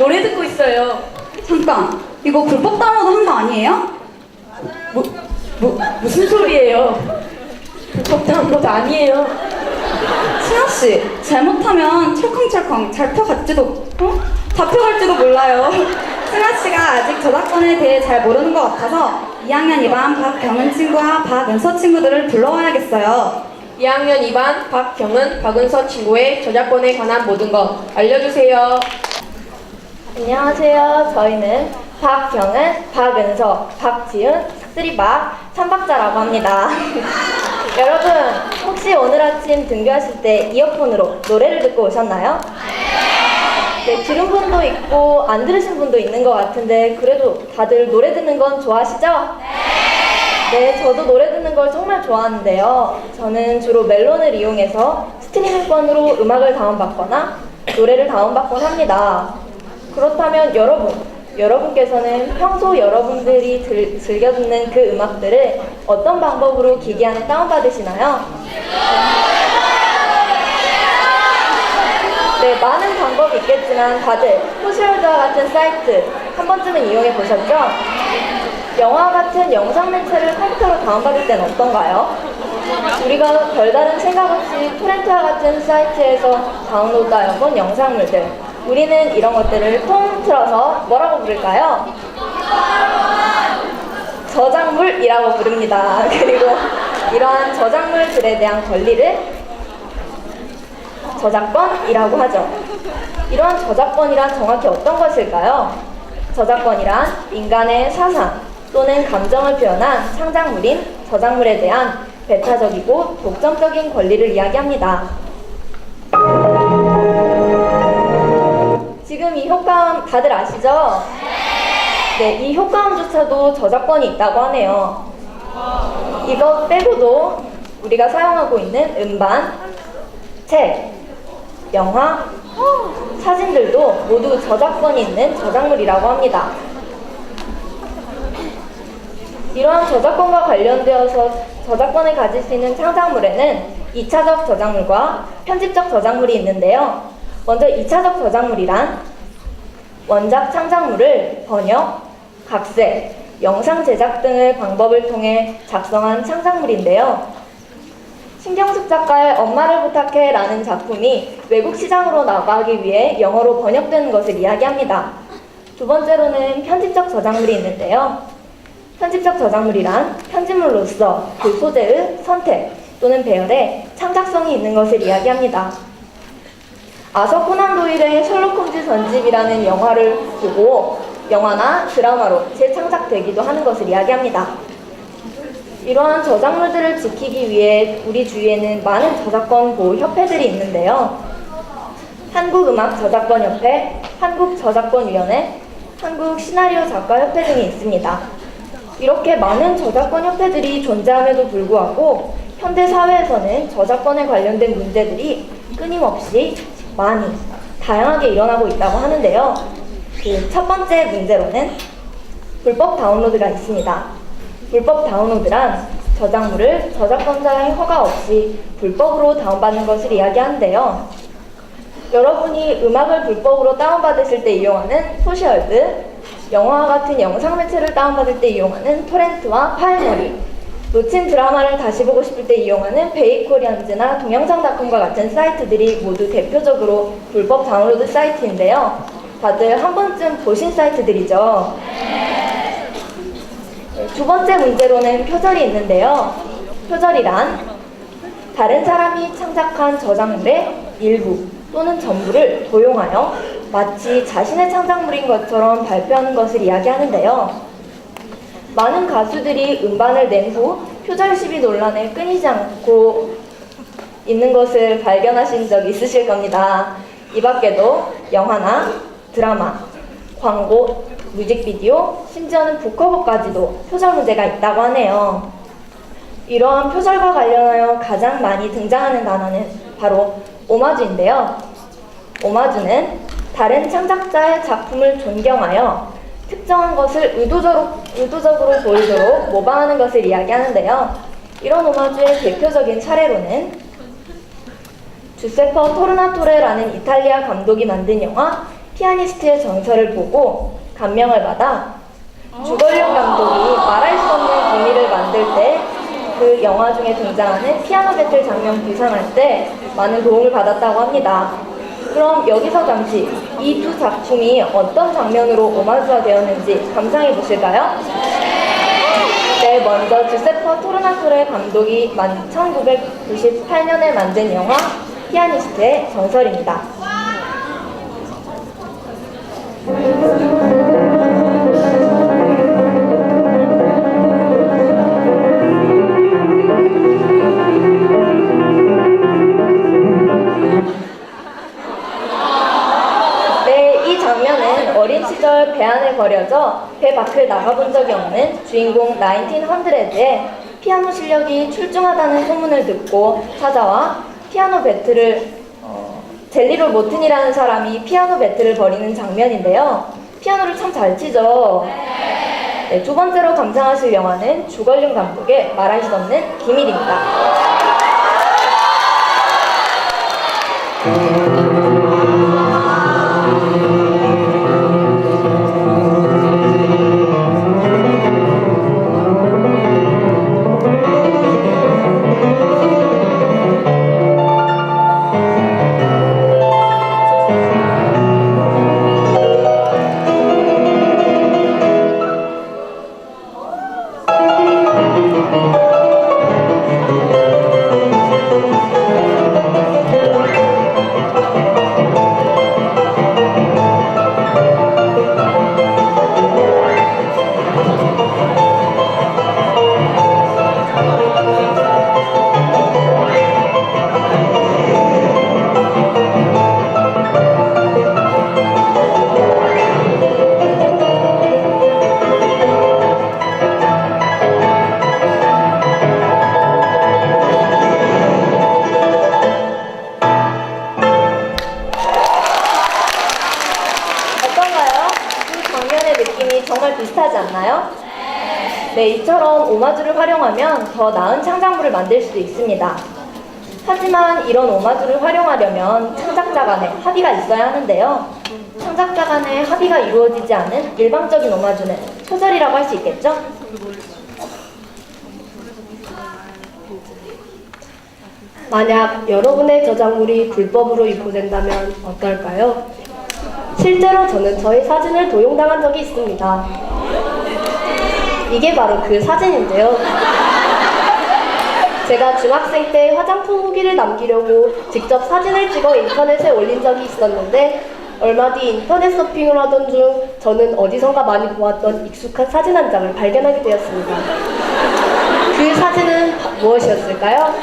노래 듣고 있어요. 잠깐, 이거 불법 다운로드 한 거 아니에요? 무슨 소리예요? 불법 다운로드 아니에요. 승아씨, 잘못하면 철컹철컹 잡혀갈지도, 잡혀갈지도 몰라요. 승아씨가 아직 저작권에 대해 잘 모르는 것 같아서 2학년 2반 박경은 친구와 박은서 친구들을 불러와야겠어요. 2학년 2반 박경은, 박은서 친구의 저작권에 관한 모든 것 알려주세요. 안녕하세요. 저희는 박경은, 박은서, 박지은, 스리박, 삼박자라고 합니다. 여러분, 혹시 오늘 아침 등교하실 때 이어폰으로 노래를 듣고 오셨나요? 네, 들은 분도 있고 안 들으신 분도 있는 것 같은데 그래도 다들 노래 듣는 건 좋아하시죠? 네, 저도 노래 듣는 걸 정말 좋아하는데요. 저는 주로 멜론을 이용해서 스트리밍권으로 음악을 다운받거나 노래를 다운받곤 합니다. 그렇다면 여러분께서는 평소 여러분들이 즐겨 듣는 그 음악들을 어떤 방법으로 기기 안에 다운받으시나요? 네, 많은 방법이 있겠지만 다들 소셜드와 같은 사이트 한 번쯤은 이용해 보셨죠? 영화 같은 영상 매체를 컴퓨터로 다운받을 땐 어떤가요? 우리가 별다른 생각 없이 토렌트와 같은 사이트에서 다운로드하여본 영상물들, 우리는 이런 것들을 통 틀어서 뭐라고 부를까요? 저작물이라고 부릅니다. 그리고 이러한 저작물들에 대한 권리를 저작권이라고 하죠. 이러한 저작권이란 정확히 어떤 것일까요? 저작권이란 인간의 사상 또는 감정을 표현한 창작물인 저작물에 대한 배타적이고 독점적인 권리를 이야기합니다. 지금 이 효과음 다들 아시죠? 네, 이 효과음조차도 저작권이 있다고 하네요. 이것 빼고도 우리가 사용하고 있는 음반, 책, 영화, 사진들도 모두 저작권이 있는 저작물이라고 합니다. 이러한 저작권과 관련되어서 저작권을 가질 수 있는 창작물에는 2차적 저작물과 편집적 저작물이 있는데요. 먼저 2차적 저작물이란 원작 창작물을 번역, 각색, 영상 제작 등의 방법을 통해 작성한 창작물인데요. 신경숙 작가의 엄마를 부탁해 라는 작품이 외국 시장으로 나가기 위해 영어로 번역되는 것을 이야기합니다. 두 번째로는 편집적 저작물이 있는데요. 편집적 저작물이란 편집물로서 그 소재의 선택 또는 배열에 창작성이 있는 것을 이야기합니다. 아서 코난 도일의 셜록 홈즈 전집이라는 영화를 보고 영화나 드라마로 재창작되기도 하는 것을 이야기합니다. 이러한 저작물들을 지키기 위해 우리 주위에는 많은 저작권 보호 협회들이 있는데요. 한국음악저작권협회, 한국저작권위원회, 한국시나리오작가협회 등이 있습니다. 이렇게 많은 저작권 협회들이 존재함에도 불구하고 현대 사회에서는 저작권에 관련된 문제들이 끊임없이 많이 다양하게 일어나고 있다고 하는데요. 그 첫 번째 문제로는 불법 다운로드가 있습니다. 불법 다운로드란 저작물을 저작권자의 허가 없이 불법으로 다운받는 것을 이야기하는데요. 여러분이 음악을 불법으로 다운받으실 때 이용하는 소셜드, 영화와 같은 영상 매체를 다운받을 때 이용하는 토렌트와 파일머리, 놓친 드라마를 다시 보고 싶을 때 이용하는 베이코리안즈나 동영상닷컴과 같은 사이트들이 모두 대표적으로 불법 다운로드 사이트인데요. 다들 한 번쯤 보신 사이트들이죠. 두 번째 문제로는 표절이 있는데요. 표절이란 다른 사람이 창작한 저작물의 일부 또는 전부를 도용하여 마치 자신의 창작물인 것처럼 발표하는 것을 이야기하는데요. 많은 가수들이 음반을 낸 후 표절 시비 논란에 끊이지 않고 있는 것을 발견하신 적 있으실 겁니다. 이 밖에도 영화나 드라마, 광고, 뮤직비디오, 심지어는 북커버까지도 표절 문제가 있다고 하네요. 이러한 표절과 관련하여 가장 많이 등장하는 단어는 바로 오마주인데요. 오마주는 다른 창작자의 작품을 존경하여 특정한 것을 의도적으로 보이도록 모방하는 것을 이야기하는데요. 이런 오마주의 대표적인 사례로는 주세퍼 토르나토레라는 이탈리아 감독이 만든 영화 피아니스트의 정서를 보고 감명을 받아 주걸룡 감독이 말할 수 없는 비밀을 만들 때 그 영화 중에 등장하는 피아노 배틀 장면 구상할 때 많은 도움을 받았다고 합니다. 그럼 여기서 잠시 이 두 작품이 어떤 장면으로 오마주가 되었는지 감상해 보실까요? 네, 먼저 주세퍼 토르나토레 감독이 1998년에 만든 영화 피아니스트의 정설입니다. 네, 이 장면은 어린 시절 배 안에 버려져 배 밖을 나가본 적이 없는 주인공 1900의 피아노 실력이 출중하다는 소문을 듣고 찾아와 피아노 배틀을 젤리롤 모튼이라는 사람이 피아노 배틀을 벌이는 장면인데요. 피아노를 참 잘 치죠. 네, 두 번째로 감상하실 영화는 주걸륜 감독의 말할 수 없는 기밀입니다. 정말 비슷하지 않나요? 네, 이처럼 오마주를 활용하면 더 나은 창작물을 만들 수도 있습니다. 하지만 이런 오마주를 활용하려면 창작자 간에 합의가 있어야 하는데요. 창작자 간에 합의가 이루어지지 않은 일방적인 오마주는 표절이라고 할 수 있겠죠? 만약 여러분의 저작물이 불법으로 유포된다면 어떨까요? 실제로 저는 저의 사진을 도용당한 적이 있습니다. 이게 바로 그 사진인데요. 제가 중학생 때 화장품 후기를 남기려고 직접 사진을 찍어 인터넷에 올린 적이 있었는데 얼마 뒤 인터넷 서핑을 하던 중 저는 어디선가 많이 보았던 익숙한 사진 한 장을 발견하게 되었습니다. 그 사진은 무엇이었을까요?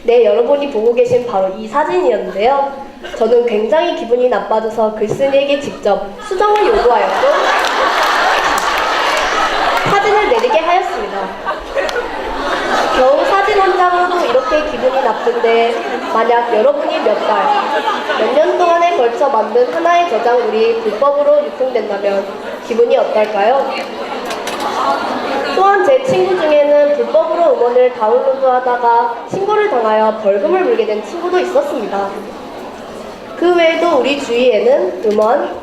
네, 여러분이 보고 계신 바로 이 사진이었는데요. 저는 굉장히 기분이 나빠져서 글쓴이에게 직접 수정을 요구하였고 사진을 내리게 하였습니다. 겨우 사진 한 장으로도 이렇게 기분이 나쁜데 만약 여러분이 몇 년 동안에 걸쳐 만든 하나의 저작물이 불법으로 유통된다면 기분이 어떨까요? 또한 제 친구 중에는 불법으로 음원을 다운로드하다가 신고를 당하여 벌금을 물게 된 친구도 있었습니다. 그 외에도 우리 주위에는 음원,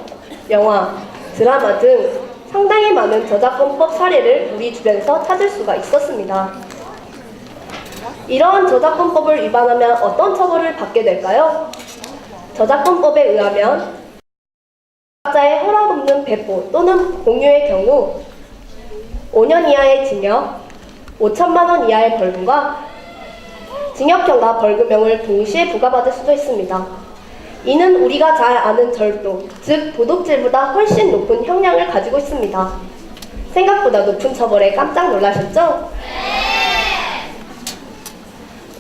영화, 드라마 등 상당히 많은 저작권법 사례를 우리 주변에서 찾을 수가 있었습니다. 이러한 저작권법을 위반하면 어떤 처벌을 받게 될까요? 저작권법에 의하면 작자의 허락 없는 배포 또는 공유의 경우 5년 이하의 징역, 5천만 원 이하의 벌금과 징역형과 벌금형을 동시에 부과받을 수도 있습니다. 이는 우리가 잘 아는 절도, 즉 도둑질보다 훨씬 높은 형량을 가지고 있습니다. 생각보다 높은 처벌에 깜짝 놀라셨죠?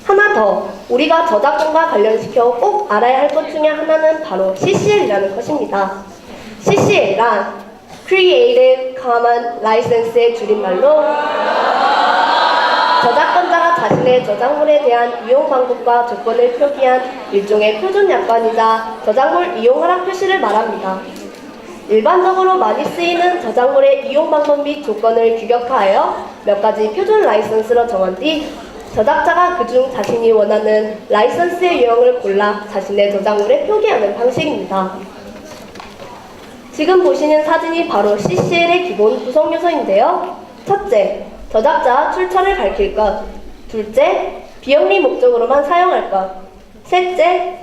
하나 더, 우리가 저작권과 관련시켜 꼭 알아야 할 것 중에 하나는 바로 CCL이라는 것입니다. CCL란 Creative Commons License의 줄임말로 저작권자가 자신의 저작물에 대한 이용 방법과 조건을 표기한 일종의 표준 약관이자 저작물 이용 허락 표시를 말합니다. 일반적으로 많이 쓰이는 저작물의 이용 방법 및 조건을 규격화하여 몇 가지 표준 라이선스로 정한 뒤 저작자가 그중 자신이 원하는 라이선스의 유형을 골라 자신의 저작물에 표기하는 방식입니다. 지금 보시는 사진이 바로 CCL의 기본 구성 요소인데요. 첫째, 저작자 출처를 밝힐 것. 둘째, 비영리 목적으로만 사용할 것. 셋째,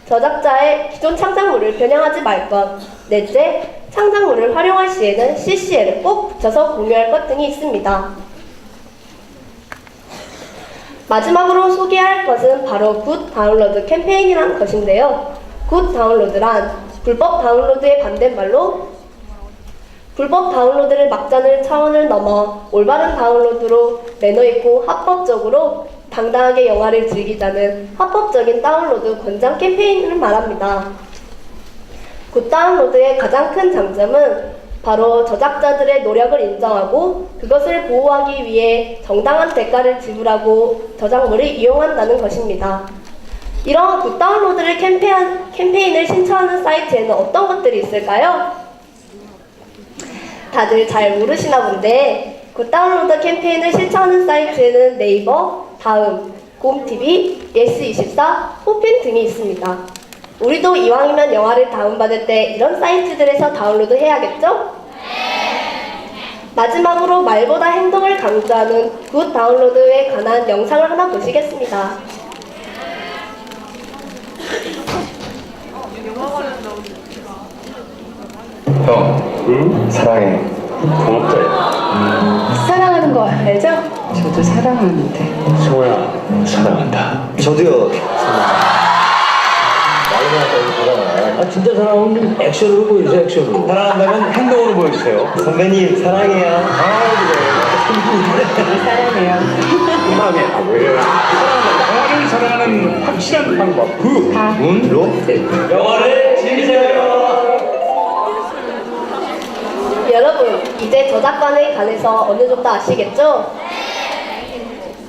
저작자의 기존 창작물을 변형하지 말 것. 넷째, 창작물을 활용할 시에는 CCL을 꼭 붙여서 공유할 것 등이 있습니다. 마지막으로 소개할 것은 바로 굿 다운로드 캠페인이라는 것인데요. 굿 다운로드란 불법 다운로드의 반대말로 불법 다운로드를 막자는 차원을 넘어 올바른 다운로드로 매너 있고 합법적으로 당당하게 영화를 즐기자는 합법적인 다운로드 권장 캠페인을 말합니다. 굿 다운로드의 가장 큰 장점은 바로 저작자들의 노력을 인정하고 그것을 보호하기 위해 정당한 대가를 지불하고 저작물을 이용한다는 것입니다. 이런 굿 다운로드를 캠페인을 신청하는 사이트에는 어떤 것들이 있을까요? 다들 잘 모르시나 본데 굿 다운로드 캠페인을 신청하는 사이트에는 네이버, 다음, 곰TV, 예스24, 호핀 등이 있습니다. 우리도 이왕이면 영화를 다운받을 때 이런 사이트들에서 다운로드 해야겠죠? 마지막으로 말보다 행동을 강조하는 굿 다운로드에 관한 영상을 하나 보시겠습니다. 형, 응? 사랑해. 고맙다. 사랑하는 거 알죠? 저도 사랑하는데. 승호야, 사랑한다. 저도요. 아, 진짜 사랑하면 액션으로 보여주세요, 액션으로. 사랑한다면 행동으로 보여주세요. 선배님 사랑해요. 사랑해요. 사랑해. 아, 왜? 영화를 사랑하는 확실한 방법. 문로 영화를 즐기세요. 여러분, 이제 저작권에 관해서 어느 정도 아시겠죠?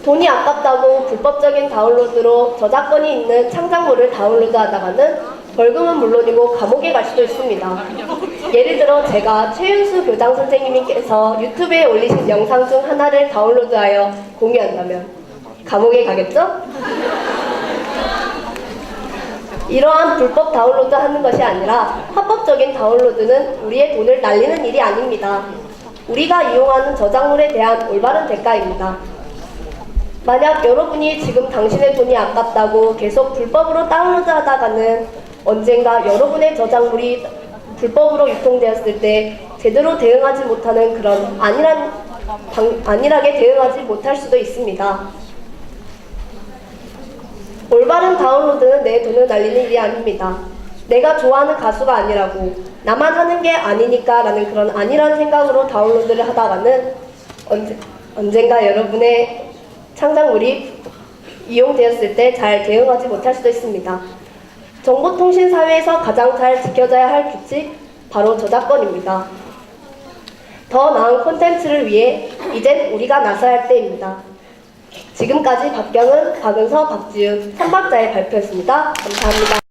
돈이 아깝다고 불법적인 다운로드로 저작권이 있는 창작물을 다운로드하다가는 벌금은 물론이고 감옥에 갈 수도 있습니다. 예를 들어 제가 최윤수 교장 선생님께서 유튜브에 올리신 영상 중 하나를 다운로드하여 공유한다면 감옥에 가겠죠? 이러한 불법 다운로드 하는 것이 아니라 합법적인 다운로드는 우리의 돈을 날리는 일이 아닙니다. 우리가 이용하는 저작물에 대한 올바른 대가입니다. 만약 여러분이 지금 당신의 돈이 아깝다고 계속 불법으로 다운로드 하다가는 언젠가 여러분의 저작물이 불법으로 유통되었을 때 제대로 대응하지 못하는 그런 안일하게 대응하지 못할 수도 있습니다. 올바른 다운로드는 내 돈을 날리는 일이 아닙니다. 내가 좋아하는 가수가 아니라고 나만 하는 게 아니니까 라는 그런 안일한 생각으로 다운로드를 하다가는 언젠가 여러분의 창작물이 이용되었을 때 잘 대응하지 못할 수도 있습니다. 정보통신 사회에서 가장 잘 지켜져야 할 규칙, 바로 저작권입니다. 더 나은 콘텐츠를 위해 이젠 우리가 나서야 할 때입니다. 지금까지 박경은, 박은서, 박지윤 3박자의 발표였습니다. 감사합니다.